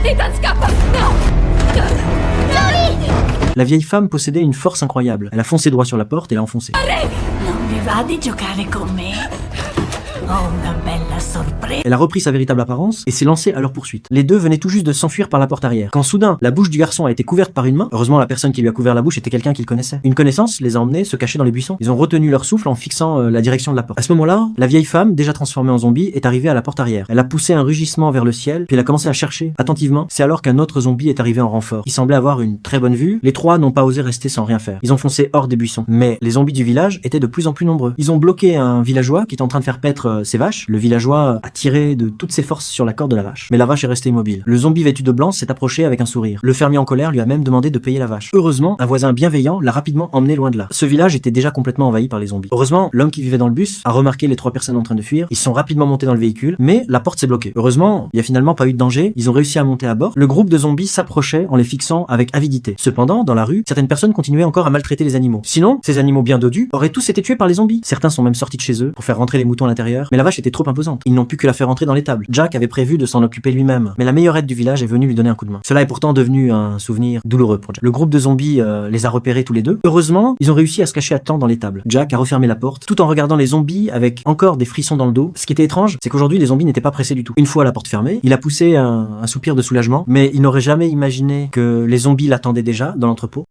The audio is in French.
Ethan, scappa! No! La vieille femme possédait une force incroyable. Elle a foncé droit sur la porte et l'a enfoncée. Non vi va di giocare con me? Ho una bella sorpresa. Elle a repris sa véritable apparence et s'est lancée à leur poursuite. Les deux venaient tout juste de s'enfuir par la porte arrière. Quand soudain, la bouche du garçon a été couverte par une main, heureusement la personne qui lui a couvert la bouche était quelqu'un qu'il connaissait. Une connaissance les a emmenés se cacher dans les buissons. Ils ont retenu leur souffle en fixant la direction de la porte. À ce moment-là, la vieille femme, déjà transformée en zombie, est arrivée à la porte arrière. Elle a poussé un rugissement vers le ciel, puis elle a commencé à chercher attentivement. C'est alors qu'un autre zombie est arrivé en renfort. Il semblait avoir une très bonne vue. Les trois n'ont pas osé rester sans rien faire. Ils ont foncé hors des buissons. Mais les zombies du village étaient de plus en plus nombreux. Ils ont bloqué un villageois qui était en train de faire paître ses vaches. Le villageois a tiré de toutes ses forces sur la corde de la vache. Mais la vache est restée immobile. Le zombie vêtu de blanc s'est approché avec un sourire. Le fermier en colère lui a même demandé de payer la vache. Heureusement, un voisin bienveillant l'a rapidement emmené loin de là. Ce village était déjà complètement envahi par les zombies. Heureusement, l'homme qui vivait dans le bus a remarqué les trois personnes en train de fuir. Ils sont rapidement montés dans le véhicule, mais la porte s'est bloquée. Heureusement, il y a finalement pas eu de danger. Ils ont réussi à monter à bord. Le groupe de zombies s'approchait en les fixant avec avidité. Cependant, dans la rue, certaines personnes continuaient encore à maltraiter les animaux. Sinon, ces animaux bien dodus auraient tous été tués par les zombies. Certains sont même sortis de chez eux pour faire rentrer les moutons à l'intérieur, mais la vache était trop imposante. Ils n'ont pu que la faire rentrer dans l'étable. Jack avait prévu de s'en occuper lui-même, mais la meilleure aide du village est venue lui donner un coup de main. Cela est pourtant devenu un souvenir douloureux pour Jack. Le groupe de zombies les a repérés tous les deux. Heureusement, ils ont réussi à se cacher à temps dans l'étable. Jack a refermé la porte, tout en regardant les zombies avec encore des frissons dans le dos. Ce qui était étrange, c'est qu'aujourd'hui les zombies n'étaient pas pressés du tout. Une fois la porte fermée, il a poussé un soupir de soulagement, mais il n'aurait jamais imaginé que les zombies l'attendaient déjà dans l'entrepôt.